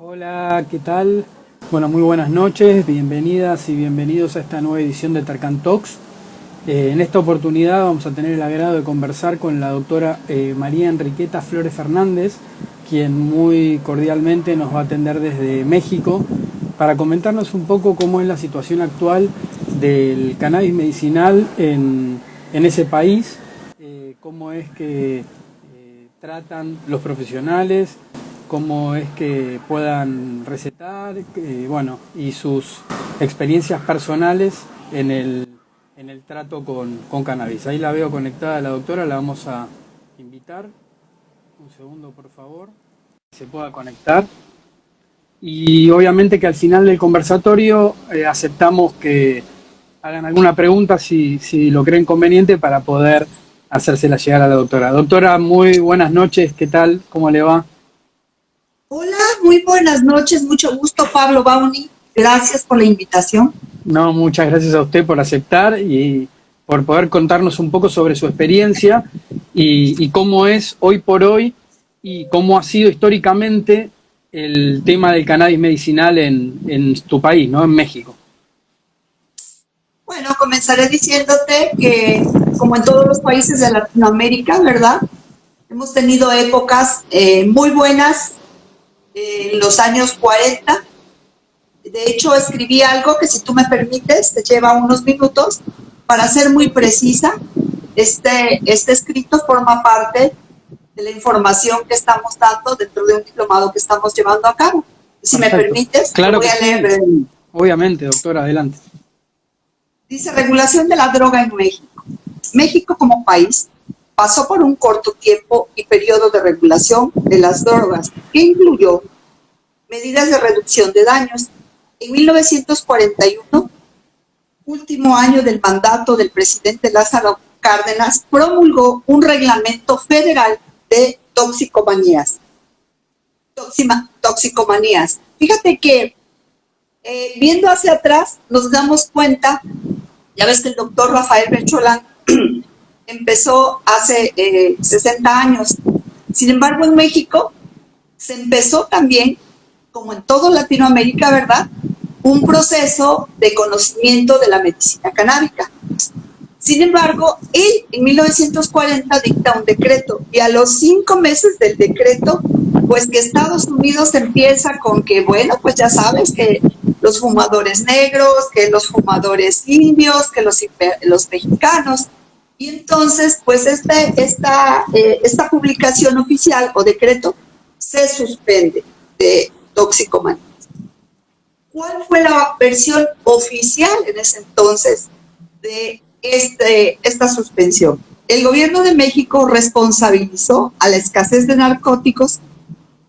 Hola, ¿qué tal? Bueno, muy buenas noches, bienvenidas y bienvenidos a esta nueva edición de Tarkan Talks. En esta oportunidad vamos a tener el agrado de conversar con la doctora María Enriqueta Flores Fernández, quien muy cordialmente nos va a atender desde México para comentarnos un poco cómo es la situación actual del cannabis medicinal en ese país, cómo es que tratan los profesionales, cómo es que puedan recetar, bueno, y sus experiencias personales en el trato con cannabis. Ahí la veo conectada la doctora, la vamos a invitar. Un segundo, por favor, que se pueda conectar. Y obviamente que al final del conversatorio aceptamos que hagan alguna pregunta si lo creen conveniente para poder hacérsela llegar a la doctora. Doctora, muy buenas noches, ¿qué tal? ¿Cómo le va? Hola, muy buenas noches, mucho gusto, Pablo Bauni. Gracias por la invitación. No, muchas gracias a usted por aceptar y por poder contarnos un poco sobre su experiencia y cómo es hoy por hoy y cómo ha sido históricamente el tema del cannabis medicinal en tu país, ¿no? En México. Bueno, comenzaré diciéndote que, como en todos los países de Latinoamérica, ¿verdad? Hemos tenido épocas muy buenas en los años 40. De hecho, escribí algo que, si tú me permites, te lleva unos minutos. Para ser muy precisa, este escrito forma parte de la información que estamos dando dentro de un diplomado que estamos llevando a cabo. Si me Perfecto. permites, lo Claro voy que a leer sí. brevemente. Obviamente, doctora, adelante. Dice: regulación de la droga en México. México como país pasó por un corto tiempo y periodo de regulación de las drogas, que incluyó medidas de reducción de daños. En 1941, último año del mandato del presidente Lázaro Cárdenas, promulgó un reglamento federal de toxicomanías. Toxicomanías. Fíjate que viendo hacia atrás nos damos cuenta. Ya ves que el doctor Rafael Bercholán empezó hace 60 años. Sin embargo, en México se empezó también, como en toda Latinoamérica, ¿verdad?, un proceso de conocimiento de la medicina canábica. Sin embargo, él en 1940 dicta un decreto y a los 5 meses del decreto, pues que Estados Unidos empieza con que, bueno, pues ya sabes que los fumadores negros, que los fumadores indios, que los mexicanos. Y entonces, pues esta publicación oficial o decreto se suspende de toxicomanía. ¿Cuál fue la versión oficial en ese entonces de esta suspensión? El gobierno de México responsabilizó a la escasez de narcóticos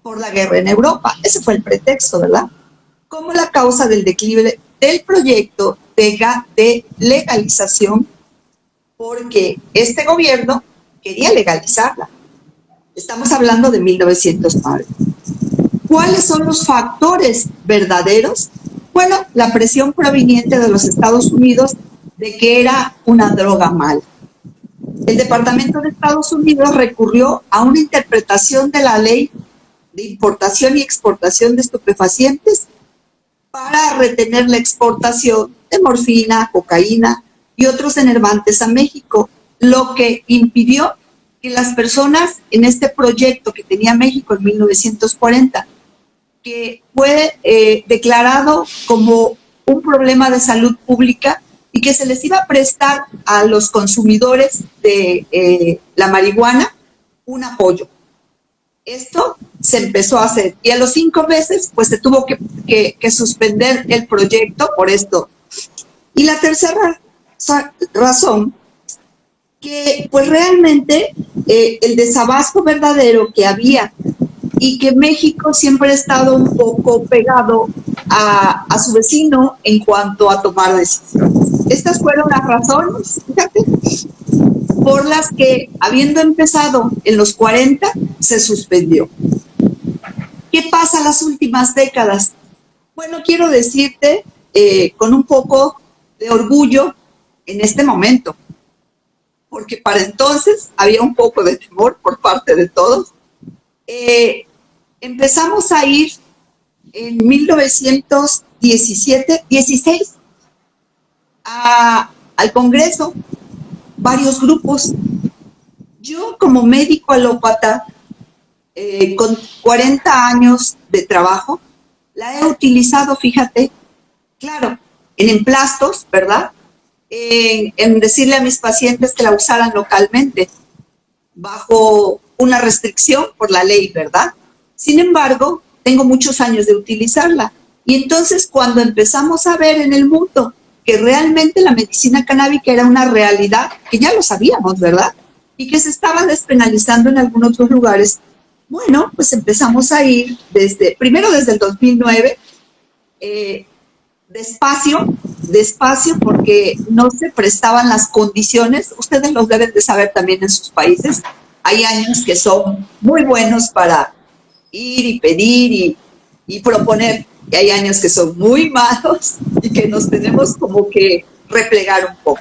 por la guerra en Europa. Ese fue el pretexto, ¿verdad? Como la causa del declive del proyecto de legalización, porque este gobierno quería legalizarla. Estamos hablando de 1909. ¿Cuáles son los factores verdaderos? Bueno, la presión proveniente de los Estados Unidos de que era una droga mala. El Departamento de Estados Unidos recurrió a una interpretación de la ley de importación y exportación de estupefacientes para retener la exportación de morfina, cocaína y otros enervantes a México, lo que impidió que las personas en este proyecto que tenía México en 1940, que fue declarado como un problema de salud pública y que se les iba a prestar a los consumidores de la marihuana un apoyo. Esto se empezó a hacer y a los 5 meses pues se tuvo que suspender el proyecto por esto. Y la tercera razón, que pues realmente el desabasto verdadero que había y que México siempre ha estado un poco pegado a su vecino en cuanto a tomar decisiones. Estas fueron las razones, fíjate, por las que, habiendo empezado en los 40, se suspendió. ¿Qué pasa en las últimas décadas? Bueno, quiero decirte con un poco de orgullo en este momento, porque para entonces había un poco de temor por parte de todos. Empezamos a ir en 1916 al Congreso varios grupos. Yo como médico alópata, con 40 años de trabajo, la he utilizado, fíjate, claro, en emplastos, ¿verdad? En decirle a mis pacientes que la usaran localmente, bajo una restricción por la ley, ¿verdad? Sin embargo, tengo muchos años de utilizarla. Y entonces cuando empezamos a ver en el mundo que realmente la medicina canábica era una realidad, que ya lo sabíamos, ¿verdad? Y que se estaba despenalizando en algunos otros lugares, bueno, pues empezamos a ir primero desde el 2009, despacio, porque no se prestaban las condiciones. Ustedes los deben de saber también en sus países. Hay años que son muy buenos para ir y pedir y proponer, y hay años que son muy malos y que nos tenemos como que replegar un poco.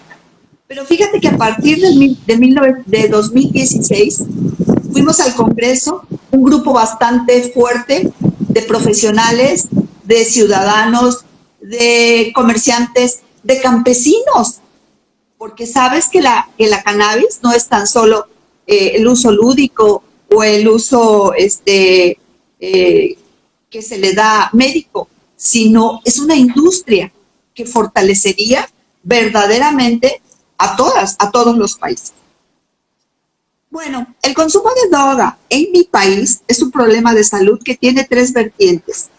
Pero fíjate que a partir de 2016 fuimos al Congreso, un grupo bastante fuerte de profesionales, de ciudadanos, de comerciantes, de campesinos, porque sabes que la cannabis no es tan solo el uso lúdico o el uso que se le da médico, sino es una industria que fortalecería verdaderamente a todos los países. Bueno, el consumo de droga en mi país es un problema de salud que tiene tres vertientes.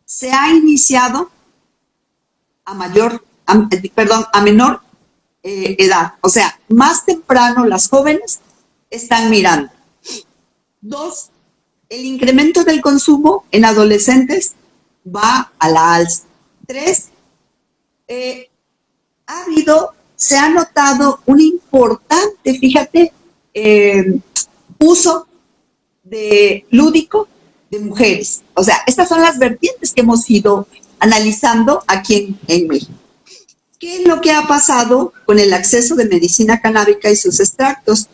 Se ha iniciado a menor edad, o sea, más temprano las jóvenes están mirando. 2, el incremento del consumo en adolescentes va a la alza. 3, se ha notado un importante, fíjate, uso lúdico de mujeres. O sea, estas son las vertientes que hemos ido analizando aquí en México. ¿Qué es lo que ha pasado con el acceso de medicina canábica y sus extractos?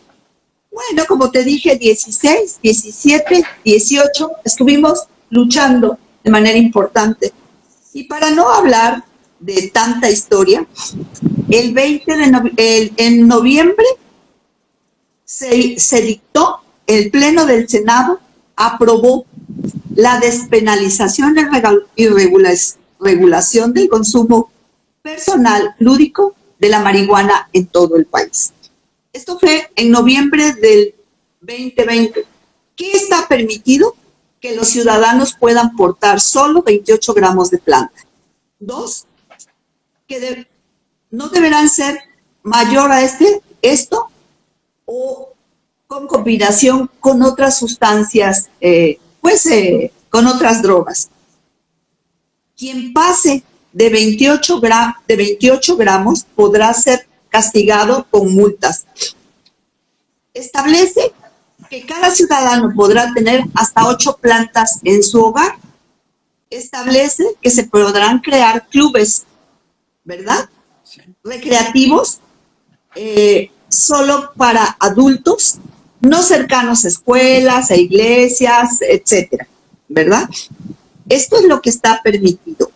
Bueno, como te dije, 16, 17, 18, estuvimos luchando de manera importante. Y para no hablar de tanta historia, en noviembre se dictó, el Pleno del Senado aprobó la despenalización y regulación del consumo personal lúdico de la marihuana en todo el país. Esto fue en noviembre del 2020. ¿Qué está permitido? Que los ciudadanos puedan portar solo 28 gramos de planta. 2, que no deberán ser mayor a esto o con combinación con otras sustancias, con otras drogas. Quien pase de 28 gramos podrá ser castigado con multas. Establece que cada ciudadano podrá tener hasta 8 plantas en su hogar. Establece que se podrán crear clubes, ¿verdad? Sí. Recreativos, solo para adultos, no cercanos a escuelas, a iglesias, etcétera, ¿verdad? Esto es lo que está permitido.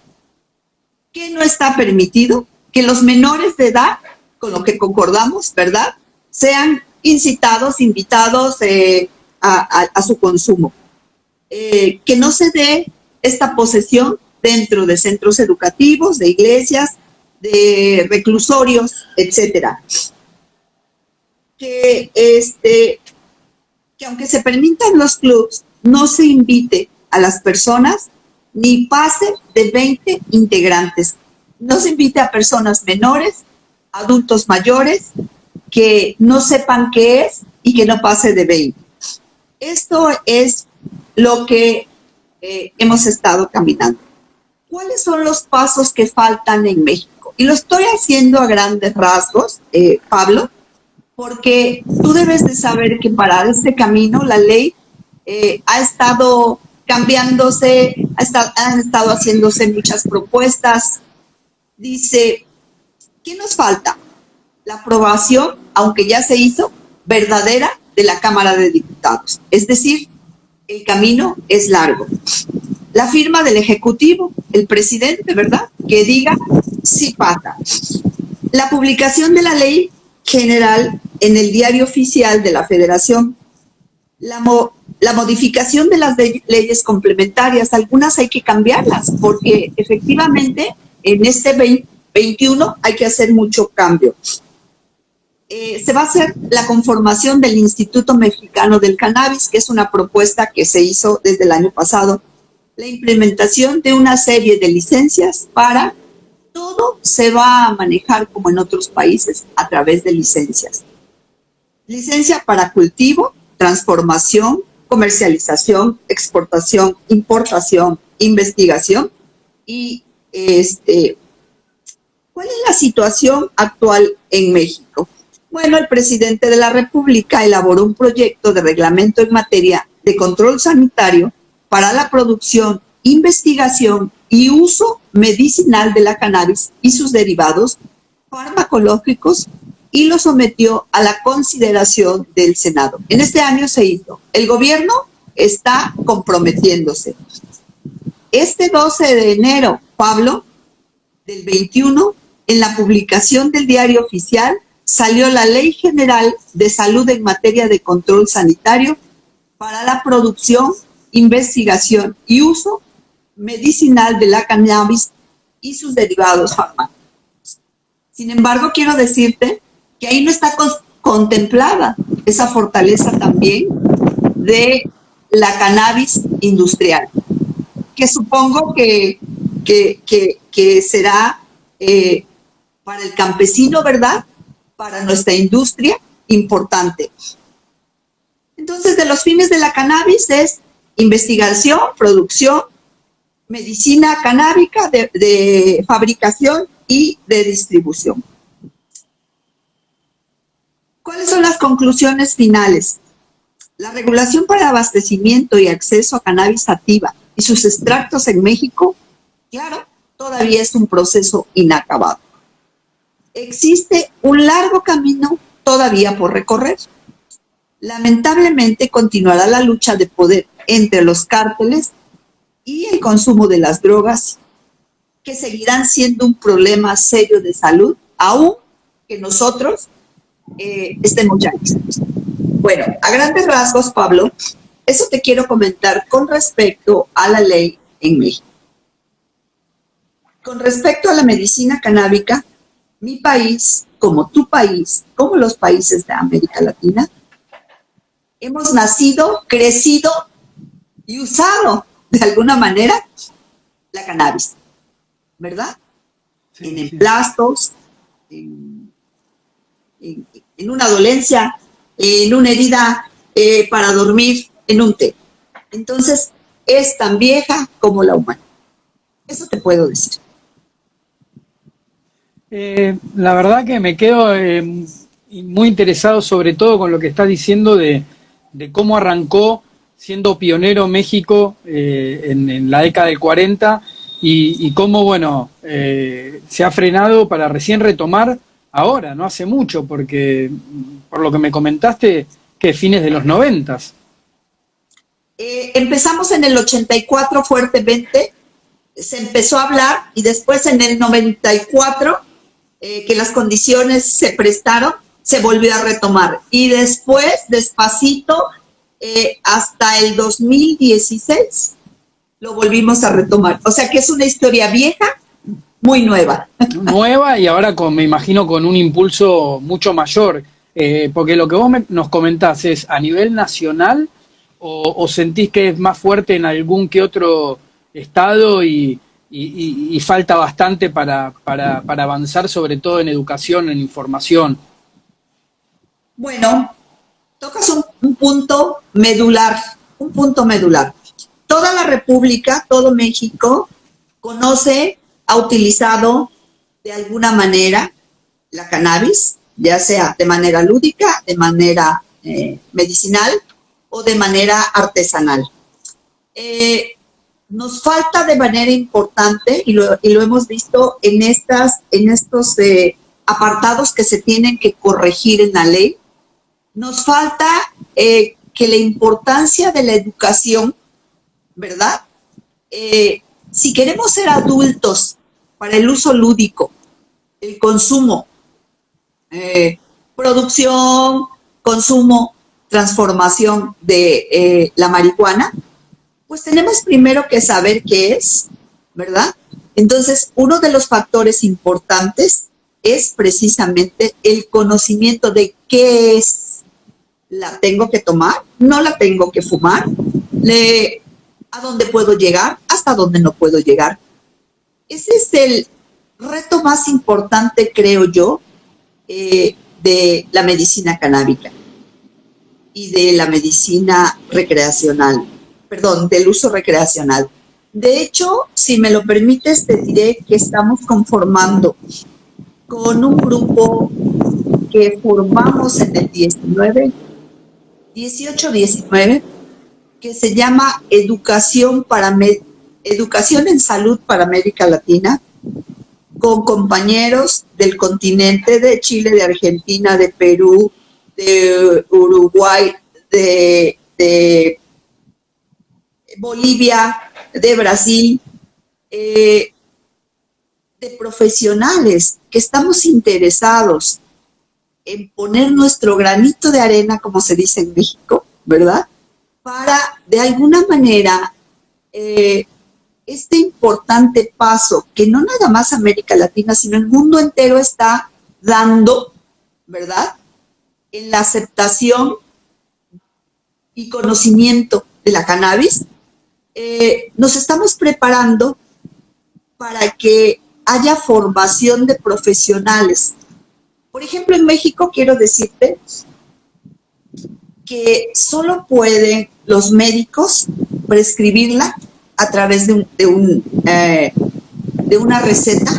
¿Qué no está permitido? Que los menores de edad, con lo que concordamos, ¿verdad?, sean invitados a su consumo. Que no se dé esta posesión dentro de centros educativos, de iglesias, de reclusorios, etcétera. Que aunque se permitan los clubs, no se invite a las personas ni pase de 20 integrantes. No se invite a personas menores, adultos mayores, que no sepan qué es y que no pase de 20. Esto es lo que hemos estado caminando. ¿Cuáles son los pasos que faltan en México? Y lo estoy haciendo a grandes rasgos, Pablo, porque tú debes de saber que para este camino la ley ha estado cambiándose, han estado haciéndose muchas propuestas. Dice, ¿qué nos falta? La aprobación, aunque ya se hizo, verdadera de la Cámara de Diputados. Es decir, el camino es largo. la firma del Ejecutivo, el presidente, ¿verdad? Que diga si pasa. La publicación de la ley general en el Diario Oficial de la Federación, la modificación de las leyes complementarias, algunas hay que cambiarlas, porque efectivamente en este 2021 hay que hacer mucho cambio. Se va a hacer la conformación del Instituto Mexicano del Cannabis, que es una propuesta que se hizo desde el año pasado. La implementación de una serie de licencias para todo se va a manejar como en otros países a través de licencias. Licencia para cultivo, transformación, comercialización, exportación, importación, investigación y ¿cuál es la situación actual en México? Bueno, el presidente de la República elaboró un proyecto de reglamento en materia de control sanitario para la producción, investigación y uso medicinal de la cannabis y sus derivados farmacológicos y lo sometió a la consideración del Senado. En este año se hizo. El gobierno está comprometiéndose. Este 12 de enero, Pablo, del 21, en la publicación del Diario Oficial, salió la Ley General de Salud en materia de control sanitario para la producción, investigación y uso medicinal de la cannabis y sus derivados farmacéuticos. Sin embargo, quiero decirte que ahí no está contemplada esa fortaleza también de la cannabis industrial, que supongo que será para el campesino, ¿verdad? Para nuestra industria, importante. Entonces, de los fines de la cannabis es investigación, producción, medicina canábica, de fabricación y de distribución. ¿Cuáles son las conclusiones finales? La regulación para el abastecimiento y acceso a cannabis sativa y sus extractos en México, claro, todavía es un proceso inacabado. Existe un largo camino todavía por recorrer. Lamentablemente continuará la lucha de poder entre los cárteles y el consumo de las drogas, que seguirán siendo un problema serio de salud, aún que nosotros estemos ya listos. Bueno, a grandes rasgos, Pablo, eso te quiero comentar con respecto a la ley en México. Con respecto a la medicina canábica, mi país, como tu país, como los países de América Latina, hemos nacido, crecido y usado de alguna manera la cannabis, ¿verdad? Sí, en emplastos, en una dolencia, en una herida para dormir, en un té. Entonces, es tan vieja como la humana. Eso te puedo decir. La verdad que me quedo muy interesado sobre todo con lo que estás diciendo de cómo arrancó siendo pionero México en la década del 40 y cómo, bueno, se ha frenado para recién retomar ahora, no hace mucho, porque por lo que me comentaste, que fines de los 90. Empezamos en el 84 fuertemente, se empezó a hablar y después en el 94, que las condiciones se prestaron, se volvió a retomar. Y después, despacito, hasta el 2016, lo volvimos a retomar. O sea que es una historia vieja, muy nueva. Nueva y ahora me imagino con un impulso mucho mayor, porque lo que vos nos comentás es a nivel nacional o sentís que es más fuerte en algún que otro estado y falta bastante para avanzar, sobre todo en educación, en información. Bueno, tocas un punto medular, Toda la República, todo México, ha utilizado de alguna manera la cannabis, ya sea de manera lúdica, de manera medicinal o de manera artesanal. Nos falta de manera importante, y lo hemos visto en estos apartados que se tienen que corregir en la ley, nos falta que la importancia de la educación, ¿verdad?, Si queremos ser adultos para el uso lúdico, el consumo, producción, consumo, transformación de la marihuana, pues tenemos primero que saber qué es, ¿verdad? Entonces, uno de los factores importantes es precisamente el conocimiento de qué es. ¿La tengo que tomar? ¿No la tengo que fumar? ¿A dónde puedo llegar? ¿Hasta dónde no puedo llegar? Ese es el reto más importante, creo yo, de la medicina canábica y de la medicina recreacional, perdón, del uso recreacional. De hecho, si me lo permites, te diré que estamos conformando con un grupo que formamos en el 18-19, que se llama Educación en Salud para América Latina, con compañeros del continente, de Chile, de Argentina, de Perú, de Uruguay, de Bolivia, de Brasil, de profesionales que estamos interesados en poner nuestro granito de arena, como se dice en México, ¿verdad? Para, de alguna manera, este importante paso que no nada más América Latina, sino el mundo entero está dando, ¿verdad?, en la aceptación y conocimiento de la cannabis, nos estamos preparando para que haya formación de profesionales. Por ejemplo, en México quiero decirte que solo pueden los médicos prescribirla a través de una receta.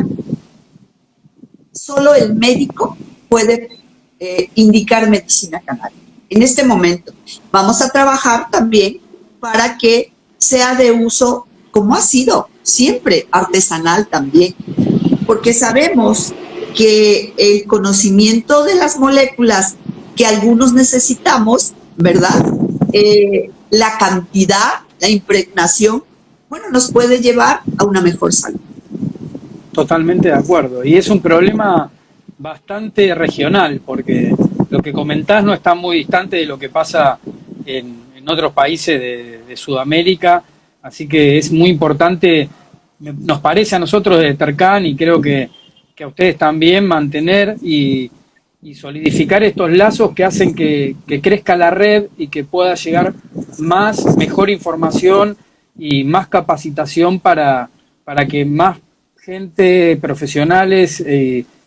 Solo el médico puede indicar medicina canábica. En este momento vamos a trabajar también para que sea de uso, como ha sido siempre, artesanal también, porque sabemos que el conocimiento de las moléculas que algunos necesitamos, ¿verdad? La cantidad, la impregnación, bueno, nos puede llevar a una mejor salud. Totalmente de acuerdo. Y es un problema bastante regional, porque lo que comentás no está muy distante de lo que pasa en otros países de Sudamérica, así que es muy importante, nos parece a nosotros de Tercan, y creo que a ustedes también, mantener y solidificar estos lazos que hacen que crezca la red y que pueda llegar mejor información y más capacitación para que más gente, profesionales,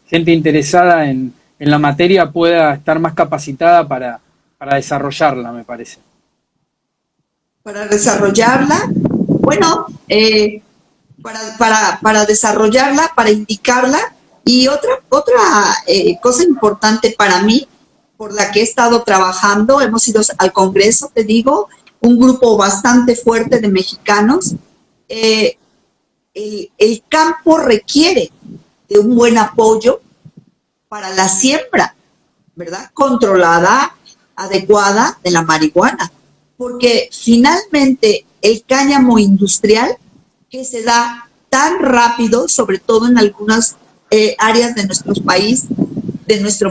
gente interesada en la materia pueda estar más capacitada para desarrollarla, me parece. Para desarrollarla, bueno, para desarrollarla, para indicarla. Y otra cosa importante para mí, por la que he estado trabajando, hemos ido al Congreso, te digo, un grupo bastante fuerte de mexicanos. El campo requiere de un buen apoyo para la siembra, ¿verdad?, controlada, adecuada de la marihuana, porque finalmente el cáñamo industrial, que se da tan rápido, sobre todo en algunas áreas de nuestro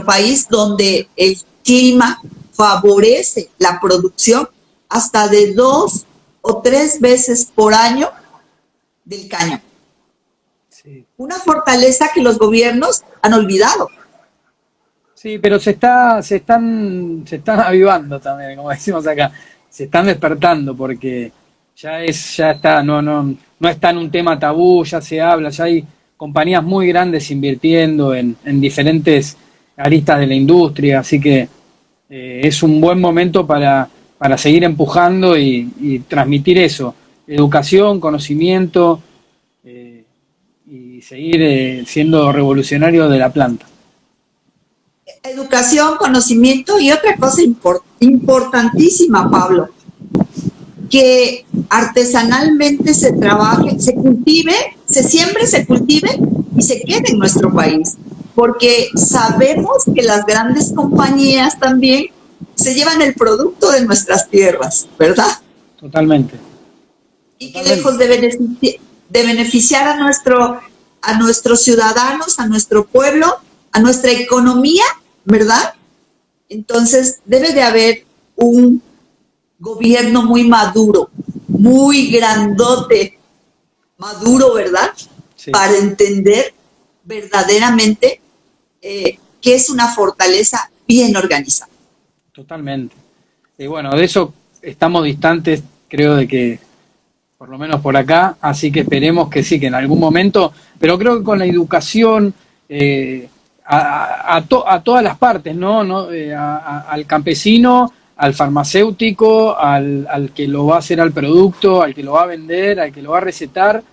país, donde el clima favorece la producción hasta de 2 o 3 veces por año del cáñamo. Sí. Una fortaleza que los gobiernos han olvidado. Sí, pero se están avivando también, como decimos acá, se están despertando, porque ya está, no está en un tema tabú, ya se habla, ya hay compañías muy grandes invirtiendo en diferentes aristas de la industria, así que es un buen momento para seguir empujando y transmitir eso, educación, conocimiento, y seguir siendo revolucionario de la planta. Educación, conocimiento y otra cosa importantísima, Pablo, que artesanalmente se trabaje, se cultive, se siembre, se cultive y se quede en nuestro país, porque sabemos que las grandes compañías también se llevan el producto de nuestras tierras, ¿verdad? Totalmente. y que lejos de beneficiar a nuestros ciudadanos, a nuestro pueblo, a nuestra economía, ¿verdad? Entonces debe de haber un gobierno muy maduro, muy grandote, maduro, ¿verdad? Sí. Para entender verdaderamente que es una fortaleza bien organizada. Totalmente. Y bueno, de eso estamos distantes, creo, de que, por lo menos por acá, así que esperemos que sí, que en algún momento, pero creo que con la educación a todas las partes, ¿no? Al campesino, al farmacéutico, al que lo va a hacer al producto, al que lo va a vender, al que lo va a recetar,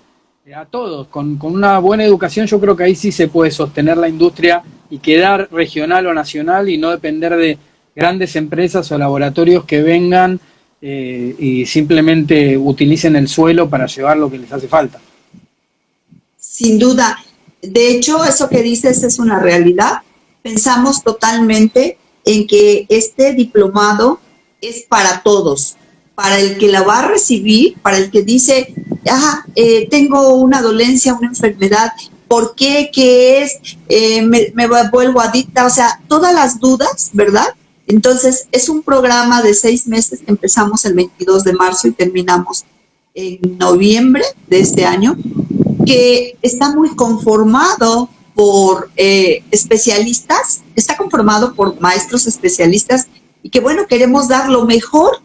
a todos. Con una buena educación yo creo que ahí sí se puede sostener la industria y quedar regional o nacional y no depender de grandes empresas o laboratorios que vengan y simplemente utilicen el suelo para llevar lo que les hace falta. Sin duda. De hecho, eso que dices es una realidad. Pensamos totalmente en que este diplomado es para todos, para el que la va a recibir, para el que dice, tengo una dolencia, una enfermedad, ¿por qué? ¿Qué es? Me vuelvo adicta, o sea, todas las dudas, ¿verdad? Entonces, es un programa de 6 meses que empezamos el 22 de marzo y terminamos en noviembre de este año, que está muy conformado por especialistas, está conformado por maestros especialistas y que, bueno, queremos dar lo mejor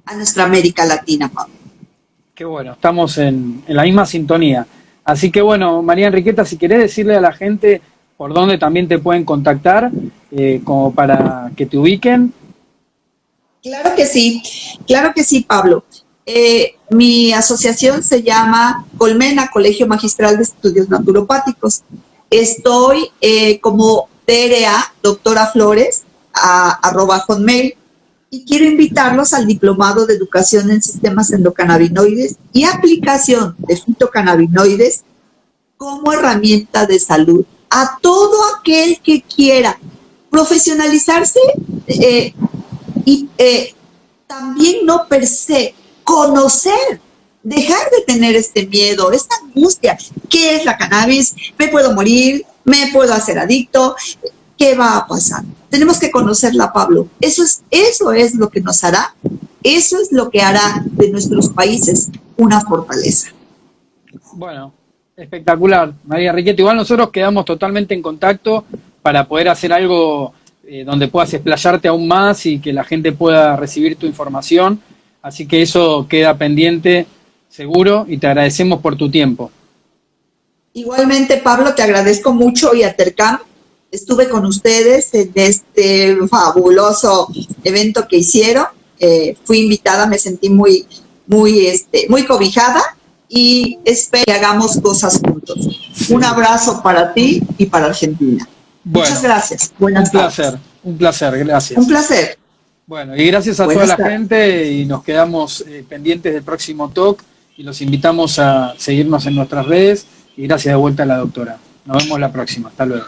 a nuestra América Latina, Pablo. Qué bueno, estamos en la misma sintonía. Así que, bueno, María Enriqueta, si querés decirle a la gente por dónde también te pueden contactar, como para que te ubiquen. Claro que sí, Pablo. Mi asociación se llama Colmena, Colegio Magistral de Estudios Naturopáticos. Estoy como DRA, doctora Flores, @hotmail, y quiero invitarlos al Diplomado de Educación en Sistemas Endocannabinoides y Aplicación de Fitocannabinoides como herramienta de salud. A todo aquel que quiera profesionalizarse y también no per se, conocer, dejar de tener este miedo, esta angustia. ¿Qué es la cannabis? ¿Me puedo morir? ¿Me puedo hacer adicto? ¿Qué va a pasar? Tenemos que conocerla, Pablo. Eso es lo que nos hará, eso es lo que hará de nuestros países una fortaleza. Bueno, espectacular, María Enriqueta. Igual nosotros quedamos totalmente en contacto para poder hacer algo donde puedas explayarte aún más y que la gente pueda recibir tu información. Así que eso queda pendiente, seguro, y te agradecemos por tu tiempo. Igualmente, Pablo, te agradezco mucho y a Tercam. Estuve con ustedes en este fabuloso evento que hicieron. Fui invitada, me sentí muy cobijada y espero que hagamos cosas juntos. Sí. Un abrazo para ti y para Argentina. Bueno, muchas gracias. Buenas tardes. Un placer, gracias. Un placer. Bueno, y gracias a toda la gente y nos quedamos pendientes del próximo talk y los invitamos a seguirnos en nuestras redes y gracias de vuelta a la doctora. Nos vemos la próxima. Hasta luego.